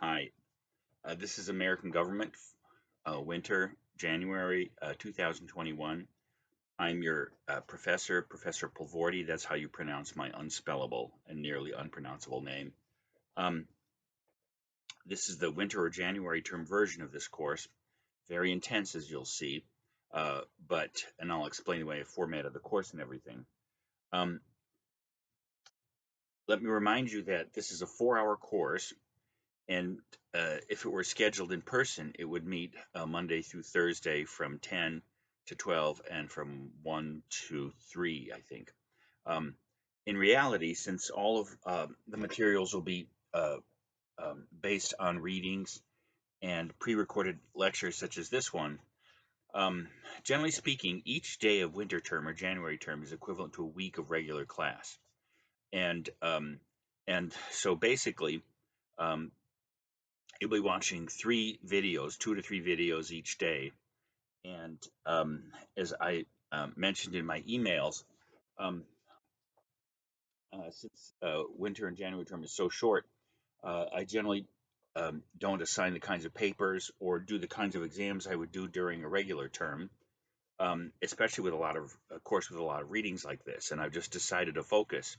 Hi, this is American Government, winter, January 2021. I'm your professor, Professor Pulvordi. That's how you pronounce my unspellable and nearly unpronounceable name. Um, this is the winter or January term version of this course. Very intense, as you'll see, and I'll explain the way I formatted the course and everything. Um, Let me remind you that this is a 4-hour course. And if it were scheduled in person, it would meet Monday through Thursday from 10 to 12 and from 1 to 3, I think. In reality, since all of the materials will be based on readings and pre-recorded lectures such as this one, generally speaking, each day of winter term or January term is equivalent to a week of regular class. And so basically, um, you'll be watching 2 to 3 videos each day. And as I mentioned in my emails, um, since winter and January term is so short, I generally don't assign the kinds of papers or do the kinds of exams I would do during a regular term, especially with of course, with a lot of readings like this. And I've just decided to focus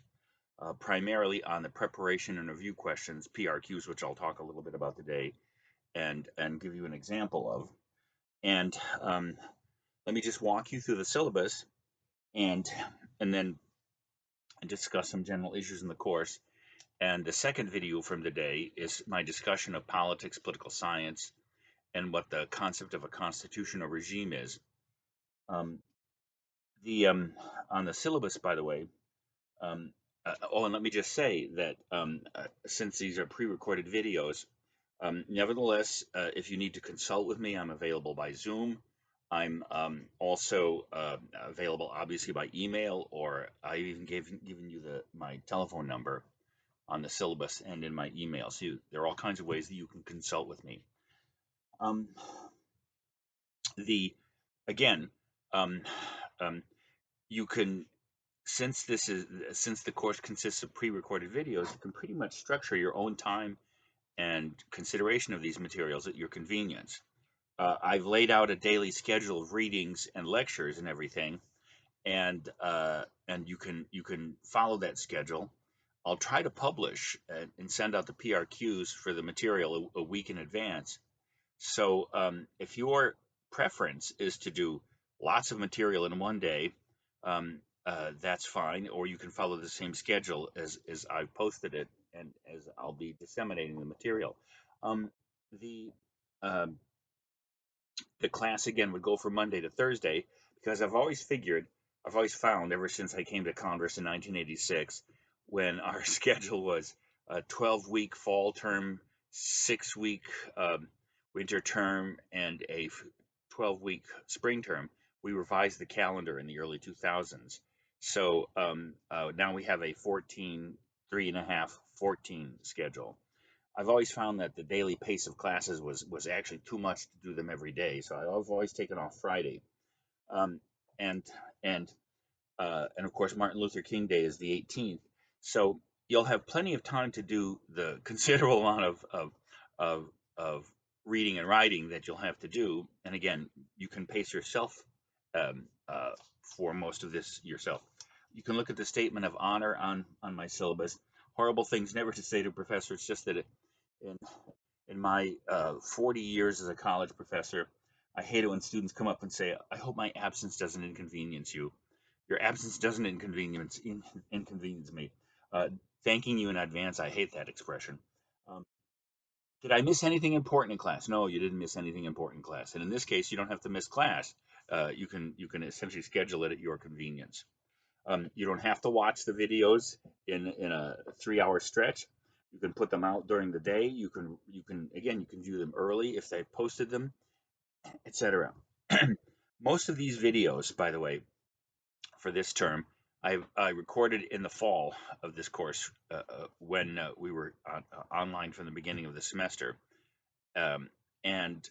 primarily on the preparation and review questions, PRQs, which I'll talk a little bit about today, and give you an example of. And let me just walk you through the syllabus and then discuss some general issues in the course. And the second video from the day is my discussion of politics, political science, and what the concept of a constitutional regime is. The On the syllabus, by the way, and let me just say that since these are pre-recorded videos, nevertheless, if you need to consult with me, I'm available by Zoom. I'm also available, obviously, by email, or I even given you my telephone number on the syllabus and in my email. So there are all kinds of ways that you can consult with me. Um, the Again, um, um, you can since the course consists of pre-recorded videos, you can pretty much structure your own time and consideration of these materials at your convenience. I've laid out a daily schedule of readings and lectures and everything, and you can follow that schedule. I'll try to publish and send out the PRQs for the material a week in advance. So if your preference is to do lots of material in one day, that's fine, or you can follow the same schedule as I've posted it and as I'll be disseminating the material. Um, the um, the class again would go from Monday to Thursday because I've always found ever since I came to Congress in 1986, when our schedule was a 12-week fall term, 6-week winter term, and a 12-week spring term, we revised the calendar in the early 2000s. So now we have a 14, 3.5, 14 schedule. I've always found that the daily pace of classes was actually too much to do them every day, so I've always taken off Friday. Um, and and and of course, Martin Luther King Day is the 18th, so you'll have plenty of time to do the considerable amount of reading and writing that you'll have to do. And again, you can pace yourself um, uh, for most of this yourself. You can look at the statement of honor on my syllabus. Horrible things never to say to a professor. It's just that in in my 40 years as a college professor, I hate it when students come up and say, "I hope my absence doesn't inconvenience you." Your absence doesn't inconvenience me. Thanking you in advance, I hate that expression. Um, did I miss anything important in class? No, you didn't miss anything important in class. And in this case, you don't have to miss class. You can essentially schedule it at your convenience. You don't have to watch the videos in a 3-hour stretch. You can put them out during the day. You can view them early if they posted them, etc. Most of these videos, by the way, for this term, I recorded in the fall of this course when we were online from the beginning of the semester. Um, and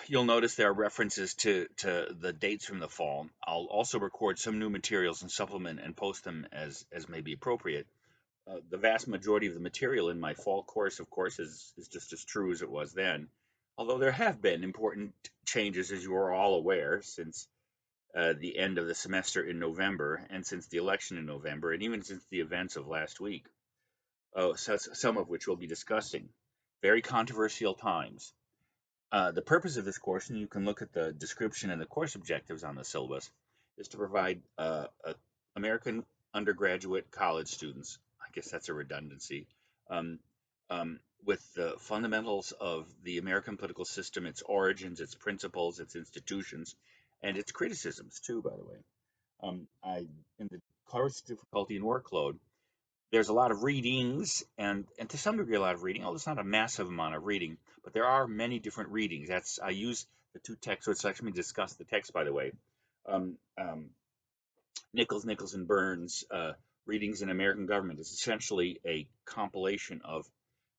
You'll notice there are references to the dates from the fall. I'll also record some new materials and supplement and post them as may be appropriate. the vast majority of the material in my fall course, of course, is just as true as it was then. Although there have been important changes, as you are all aware, since the end of the semester in November, and since the election in November, and even since the events of last week, some of which we'll be discussing. Very controversial times. The purpose of this course, and you can look at the description and the course objectives on the syllabus, is to provide American undergraduate college students, I guess that's a redundancy, um, with the fundamentals of the American political system, its origins, its principles, its institutions, and its criticisms, too, by the way. In the course difficulty and workload, there's a lot of readings and to some degree a lot of reading, although it's not a massive amount of reading, but there are many different readings. I use the two texts, which let me discuss the text, by the way. Um, um, Nichols and Burns, Readings in American Government, is essentially a compilation of,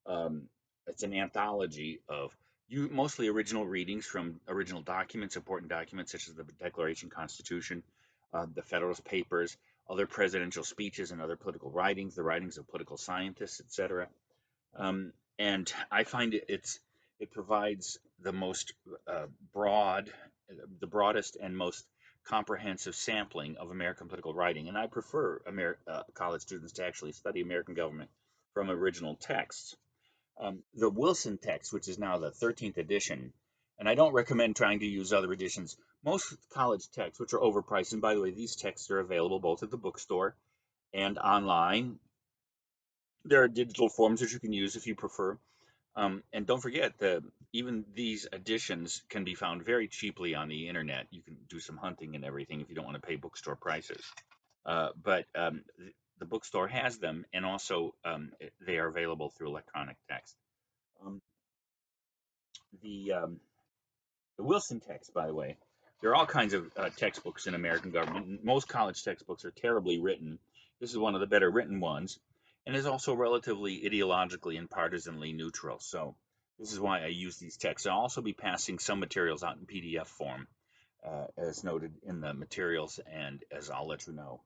um, it's an anthology of mostly original readings from original documents, important documents such as the Declaration, Constitution, the Federalist Papers, other presidential speeches and other political writings, the writings of political scientists, etc. And I find it provides the most broad, the broadest and most comprehensive sampling of American political writing. And I prefer college students to actually study American government from original texts. The Wilson text, which is now the 13th edition, and I don't recommend trying to use other editions. Most college texts, which are overpriced, and by the way, these texts are available both at the bookstore and online. There are digital forms that you can use if you prefer. And don't forget that even these editions can be found very cheaply on the internet. You can do some hunting and everything if you don't want to pay bookstore prices. But the bookstore has them, and also they are available through electronic text. Um, the The Wilson text, by the way, there are all kinds of textbooks in American government. Most college textbooks are terribly written. This is one of the better written ones, and is also relatively ideologically and partisanly neutral. So this is why I use these texts. I'll also be passing some materials out in PDF form, as noted in the materials, and as I'll let you know.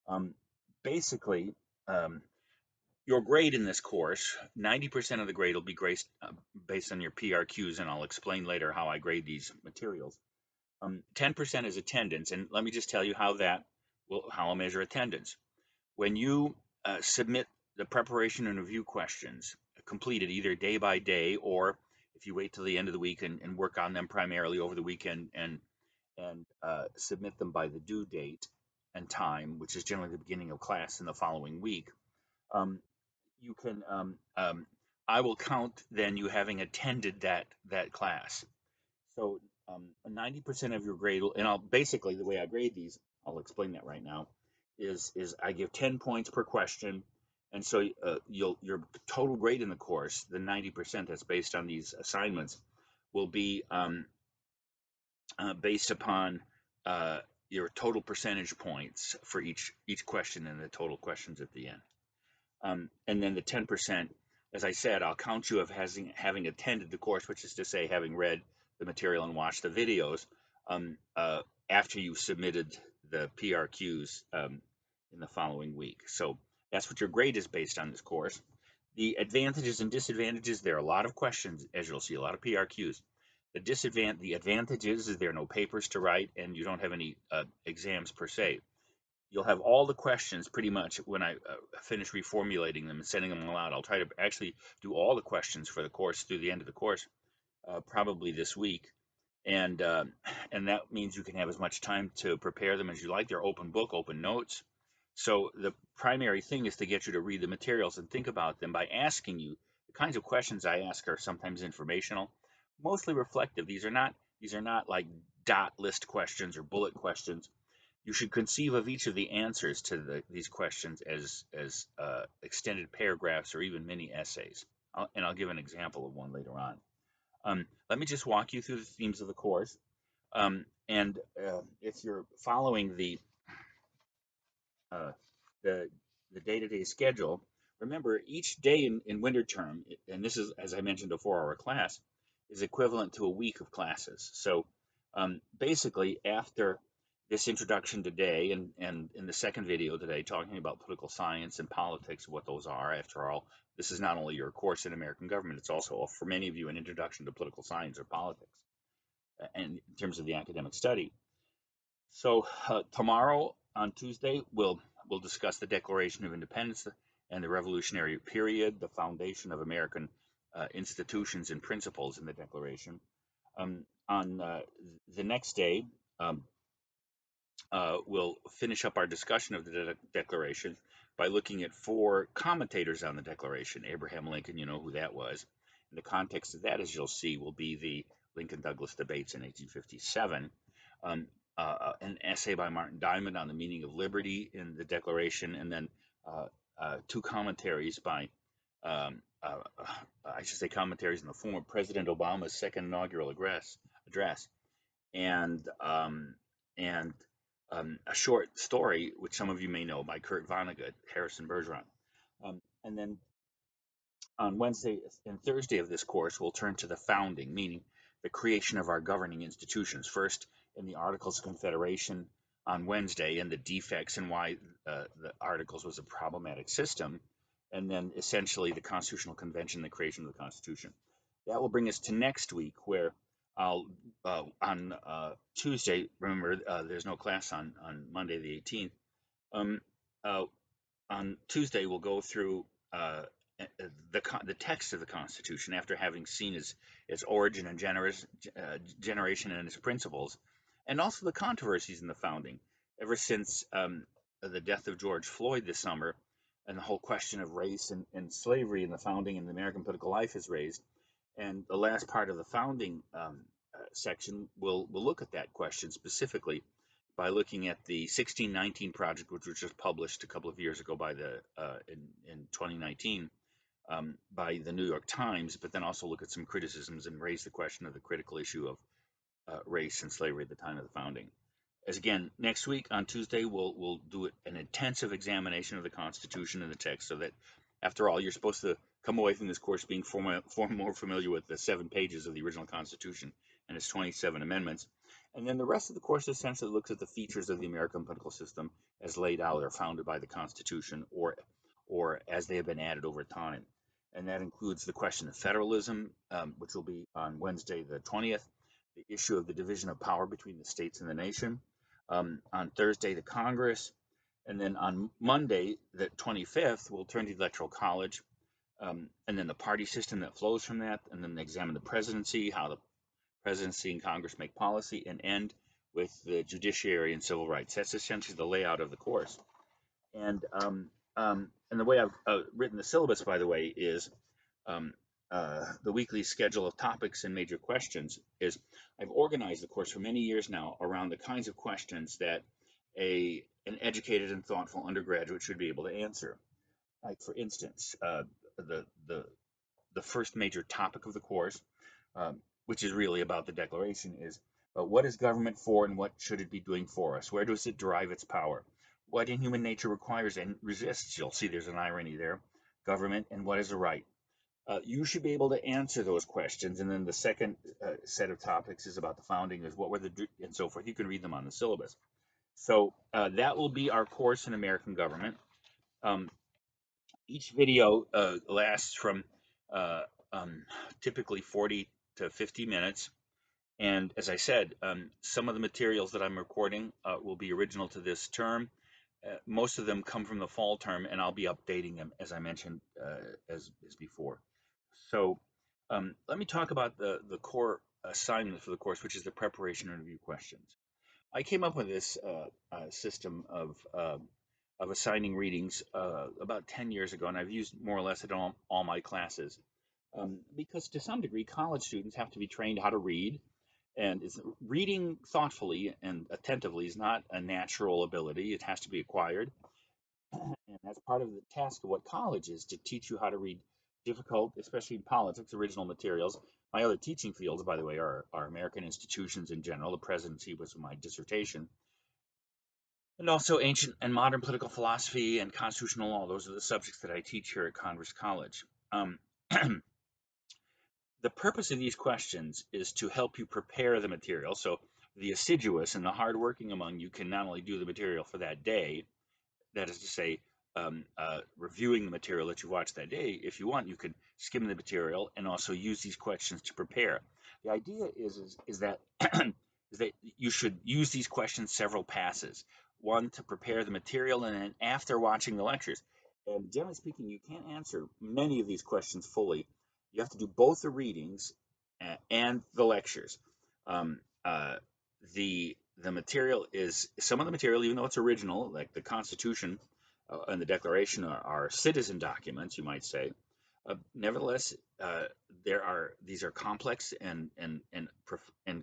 Um, Basically, um, your grade in this course, 90% of the grade will be based on your PRQs, and I'll explain later how I grade these materials. 10% is attendance, and let me just tell you how I'll measure attendance. When you submit the preparation and review questions completed either day by day, or if you wait till the end of the week and work on them primarily over the weekend and submit them by the due date and time, which is generally the beginning of class in the following week, um, you can I will count then you having attended that class. So 90% of your grade, and I'll basically the way I grade these, I'll explain that right now, is I give 10 points per question, and so your total grade in the course, the 90% that's based on these assignments, will be based upon your total percentage points for each question and the total questions at the end. And then the 10%, as I said, I'll count you of having attended the course, which is to say having read the material and watched the videos after you submitted the PRQs in the following week. So that's what your grade is based on this course. The advantages and disadvantages, there are a lot of questions, as you'll see, a lot of PRQs. The advantages is there are no papers to write and you don't have any exams per se. You'll have all the questions pretty much when I finish reformulating them and sending them all out. I'll try to actually do all the questions for the course through the end of the course, probably this week, and that means you can have as much time to prepare them as you like. They're open book, open notes. So the primary thing is to get you to read the materials and think about them by asking you. The kinds of questions I ask are sometimes informational, mostly reflective. These are not like dot list questions or bullet questions. You should conceive of each of the answers to these questions as extended paragraphs or even mini essays. And I'll give an example of one later on. Let me just walk you through the themes of the course. And if you're following uh, the day-to-day schedule, remember each day in winter term, and this is, as I mentioned, a 4-hour class, is equivalent to a week of classes. So basically, after this introduction today, and in the second video today, talking about political science and politics, what those are. After all, this is not only your course in American government, it's also, for many of you, an introduction to political science or politics, and in terms of the academic study. So tomorrow on Tuesday, we'll discuss the Declaration of Independence and the Revolutionary Period, the foundation of American institutions and principles in the Declaration. On the next day, um, we'll finish up our discussion of the Declaration by looking at four commentators on the Declaration. Abraham Lincoln, you know who that was. And the context of that, as you'll see, will be the Lincoln-Douglas debates in 1857. Um, an essay by Martin Diamond on the meaning of liberty in the Declaration, and then two commentaries by, I should say, commentaries in the form of President Obama's second inaugural address, and and a short story, which some of you may know, by Kurt Vonnegut, Harrison Bergeron. And then on Wednesday and Thursday of this course, we'll turn to the founding, meaning the creation of our governing institutions. First, in the Articles of Confederation on Wednesday, and the defects and why the Articles was a problematic system, and then essentially the Constitutional Convention, the creation of the Constitution. That will bring us to next week, where I'll on Tuesday. Remember, there's no class on Monday the 18th. On Tuesday, we'll go through the text of the Constitution after having seen its origin and generation and its principles, and also the controversies in the founding. Ever since the death of George Floyd this summer, and the whole question of race and slavery in the founding and the American political life is raised. And the last part of the founding section will look at that question specifically by looking at the 1619 project, which was just published a couple of years ago by in 2019 by the New York Times, but then also look at some criticisms and raise the question of the critical issue of race and slavery at the time of the founding. As again, next week on Tuesday, we'll do an intensive examination of the Constitution and the text, so that, after all, you're supposed to come away from this course being far more familiar with the 7 pages of the original Constitution and its 27 amendments. And then the rest of the course essentially looks at the features of the American political system as laid out or founded by the Constitution, or as they have been added over time. And that includes the question of federalism, which will be on Wednesday the 20th, the issue of the division of power between the states and the nation. On Thursday, the Congress. And then on Monday, the 25th, we'll turn to the Electoral College, and then the party system that flows from that, and then examine the presidency, how the presidency and Congress make policy, and end with the judiciary and civil rights. That's essentially the layout of the course. And the way I've written the syllabus, by the way, is the weekly schedule of topics and major questions. Is I've organized the course for many years now around the kinds of questions that an educated and thoughtful undergraduate should be able to answer. Like, for instance, the first major topic of the course, which is really about the Declaration, is what is government for and what should it be doing for us? Where does it derive its power? What in human nature requires and resists? You'll see there's an irony there. Government, and what is a right? You should be able to answer those questions. And then the second set of topics is about the founding, is what were and so forth. You can read them on the syllabus. So that will be our course in American government. Each video lasts from typically 40 to 50 minutes. And as I said, some of the materials that I'm recording will be original to this term. Most of them come from the fall term, and I'll be updating them, as I mentioned, as before. So let me talk about the core assignment for the course, which is the preparation and review questions. I came up with this system of assigning readings about 10 years ago, and I've used more or less at all my classes, because to some degree, college students have to be trained how to read, and reading thoughtfully and attentively is not a natural ability. It has to be acquired, and that's part of the task of what college is, to teach you how to read difficult, especially in politics, original materials. My other teaching fields, by the way, are American institutions in general. The presidency was my dissertation. And also ancient and modern political philosophy and constitutional law. Those are the subjects that I teach here at Converse College. The purpose of these questions is to help you prepare the material. So the assiduous and the hardworking among you can not only do the material for that day, that is to say, reviewing the material that you watched that day. If you want, you can skim the material and also use these questions to prepare. The idea is that is that you should use these questions several passes. One to prepare the material, and then after watching the lectures. And generally speaking, you can't answer many of these questions fully. You have to do both the readings and the lectures. Um, uh, the material is some of the material, even though it's original, like the Constitution and the Declaration are citizen documents, you might say. Nevertheless, these are complex and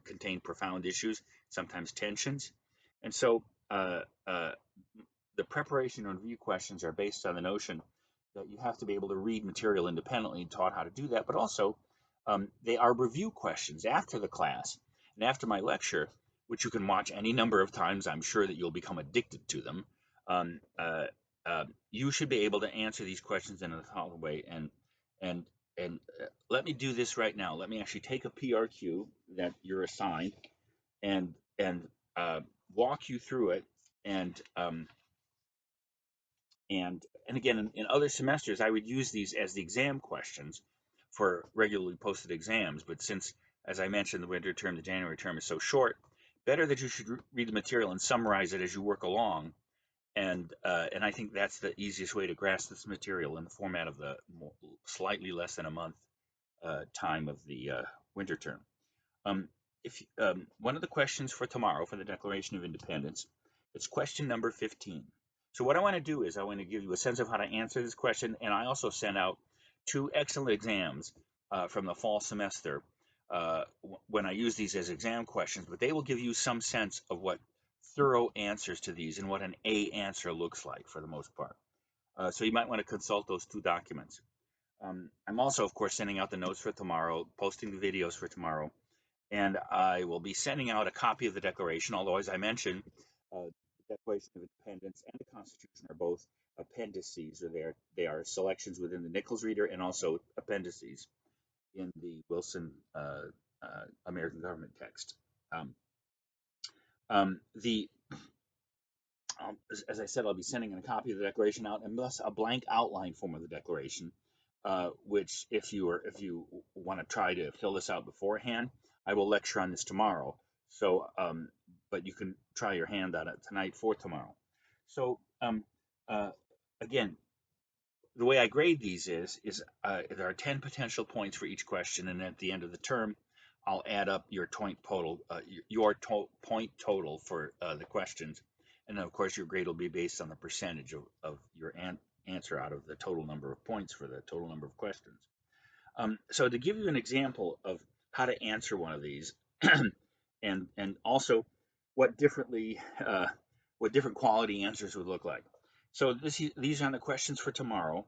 contain profound issues, sometimes tensions, and so the preparation and review questions are based on the notion that you have to be able to read material independently and taught how to do that, but also they are review questions after the class and after my lecture, which you can watch any number of times. I'm sure that you'll become addicted to them. Um, uh, you should be able to answer these questions in a thoughtful way. And let me do this right now. Let me actually take a PRQ that you're assigned and uh, walk you through it. And and again, in other semesters, I would use these as the exam questions for regularly posted exams. But since, as I mentioned, the winter term, the January term is so short, better that you should read the material and summarize it as you work along. And I think that's the easiest way to grasp this material in the format of the slightly less than a month time of the winter term. If One of the questions for tomorrow for the Declaration of Independence, it's question number 15. So what I want to do is I want to give you a sense of how to answer this question, and I also sent out 2 excellent exams from the fall semester when I use these as exam questions, but they will give you some sense of what thorough answers to these and what an A answer looks like for the most part. So you might want to consult those 2 documents. I'm also, of course, sending out the notes for tomorrow, posting the videos for tomorrow, and I will be sending out a copy of the Declaration, although, as I mentioned, the Declaration of Independence and the Constitution are both appendices, or they are selections within the Nichols Reader and also appendices in the Wilson American Government text. The As I said, I'll be sending a copy of the Declaration out, and thus a blank outline form of the Declaration, which if you want to try to fill this out beforehand, I will lecture on this tomorrow. So, but you can try your hand on it tonight for tomorrow. So, uh, again, the way I grade these is there are 10 potential points for each question, and at the end of the term, I'll add up your point total, point total for the questions, and then of course your grade will be based on the percentage of your answer out of the total number of points for the total number of questions. So to give you an example of how to answer one of these, and also what what different quality answers would look like. So these are the questions for tomorrow.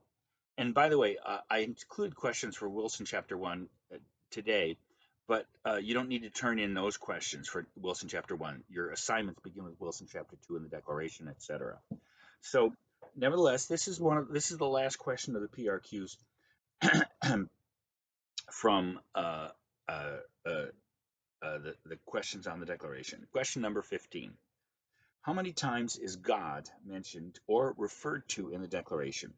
And by the way, I include questions for Wilson Chapter 1 today, but you don't need to turn in those questions for Wilson Chapter 1. Your assignments begin with Wilson Chapter 2 and the Declaration, etc. So nevertheless, this is the last question of the PRQs from the questions on the Declaration. Question number 15. How many times is God mentioned or referred to in the Declaration?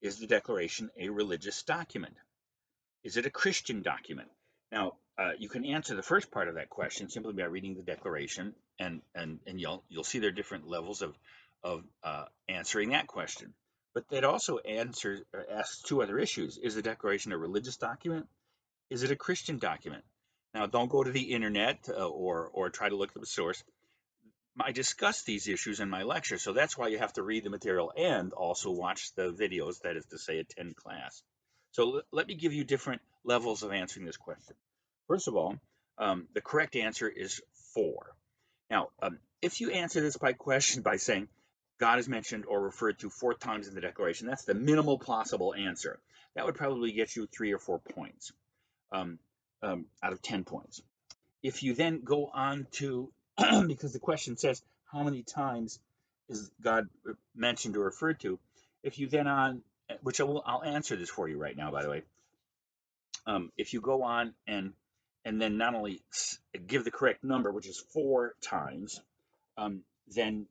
Is the Declaration a religious document? Is it a Christian document? Now, you can answer the first part of that question simply by reading the Declaration, and you'll see there are different levels of answering that question. But that also asks 2 other issues. Is the Declaration a religious document? Is it a Christian document? Now, don't go to the internet or try to look up a source. I discuss these issues in my lecture, so that's why you have to read the material and also watch the videos, that is to say, attend class. So let me give you different levels of answering this question. First of all, the correct answer is 4. Now, if you answer this question by saying God is mentioned or referred to 4 times in the Declaration, that's the minimal possible answer. That would probably get you 3 or 4 points out of 10 points. If you then go on to, because the question says how many times is God mentioned or referred to, if you then which I'll answer this for you right now, by the way. If you go on and and then not only give the correct number, which is 4 times, then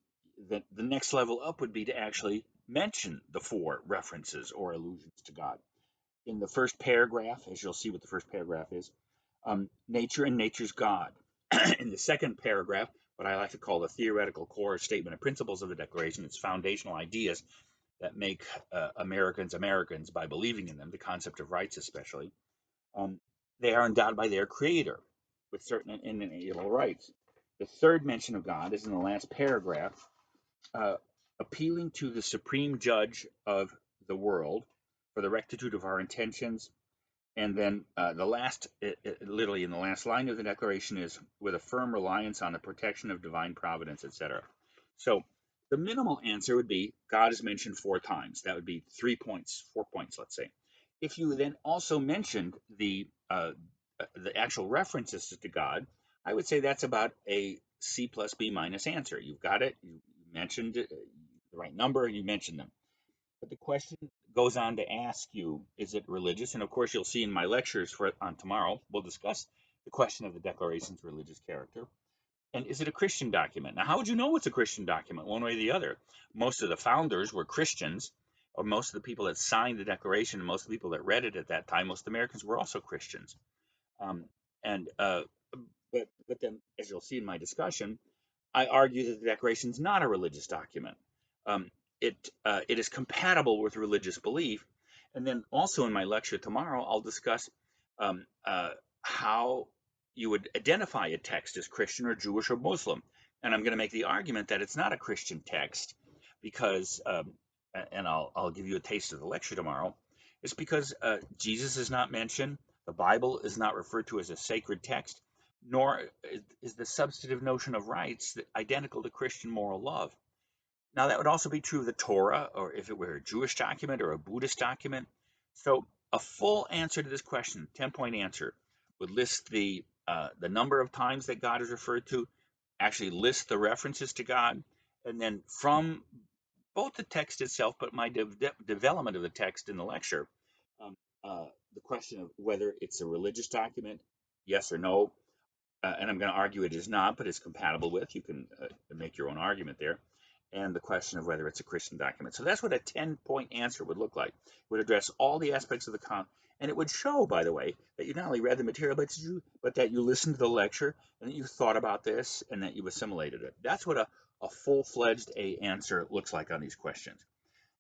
the next level up would be to actually mention the 4 references or allusions to God. In the first paragraph, as you'll see what the first paragraph is, nature and nature's God. In the second paragraph, what I like to call the theoretical core statement of principles of the Declaration, its foundational ideas that make Americans Americans by believing in them, the concept of rights especially. They are endowed by their Creator with certain inalienable rights. The third mention of God is in the last paragraph, appealing to the supreme judge of the world for the rectitude of our intentions. And then the last, literally in the last line of the Declaration, is with a firm reliance on the protection of divine providence, etc. So the minimal answer would be God is mentioned 4 times. That would be 3 points, 4 points, let's say. If you then also mentioned the actual references to God, I would say that's about a C plus B minus answer. You've got it. You mentioned the right number. You mentioned them. But the question goes on to ask you, is it religious? And of course, you'll see in my lectures on tomorrow, we'll discuss the question of the Declaration's religious character. And is it a Christian document? Now, how would you know it's a Christian document, one way or the other? Most of the founders were Christians, or most of the people that signed the Declaration, and most of the people that read it at that time, most Americans were also Christians. Um, and but then, as you'll see in my discussion, I argue that the Declaration is not a religious document. Um, it is compatible with religious belief, and then also in my lecture tomorrow, I'll discuss how you would identify a text as Christian or Jewish or Muslim, and I'm going to make the argument that it's not a Christian text because, and I'll give you a taste of the lecture tomorrow. It's because Jesus is not mentioned, the Bible is not referred to as a sacred text, nor is the substantive notion of rights identical to Christian moral love. Now, that would also be true of the Torah, or if it were a Jewish document or a Buddhist document. So, a full answer to this question, 10-point answer, would list the number of times that God is referred to, actually list the references to God, and then from both the text itself, but my development of the text in the lecture, um, the question of whether it's a religious document, yes or no, and I'm going to argue it is not, but it's compatible with. You can make your own argument there. And the question of whether it's a Christian document. So that's what a 10-point answer would look like. It would address all the aspects of the and it would show, by the way, that you not only read the material, but that you listened to the lecture, and that you thought about this, and that you assimilated it. That's what a full-fledged answer looks like on these questions.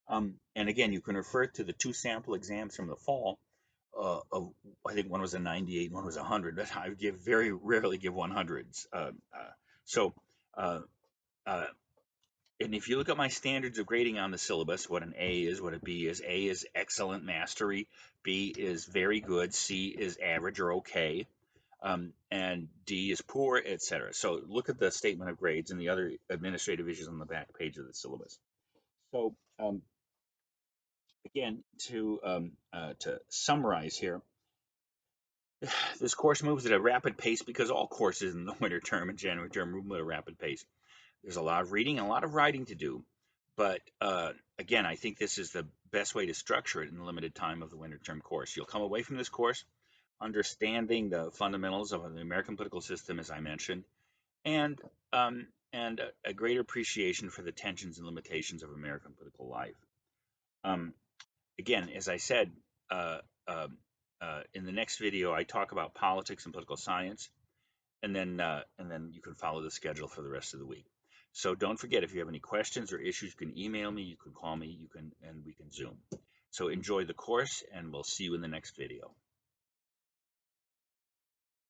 And again, you can refer to the 2 sample exams from the fall. I think one was a 98, one was 100, but I very rarely give 100s. And if you look at my standards of grading on the syllabus, what an A is, what a B is, A is excellent mastery, B is very good, C is average or okay, and D is poor, etc. So look at the statement of grades and the other administrative issues on the back page of the syllabus. So again, to summarize here, this course moves at a rapid pace because all courses in the winter term and January term move at a rapid pace. There's a lot of reading and a lot of writing to do, but again, I think this is the best way to structure it in the limited time of the winter term course. You'll come away from this course understanding the fundamentals of the American political system, as I mentioned, and a greater appreciation for the tensions and limitations of American political life. Again, as I said, in the next video, I talk about politics and political science, and then you can follow the schedule for the rest of the week. So don't forget, if you have any questions or issues, you can email me, you can call me, and we can Zoom. So enjoy the course, and we'll see you in the next video.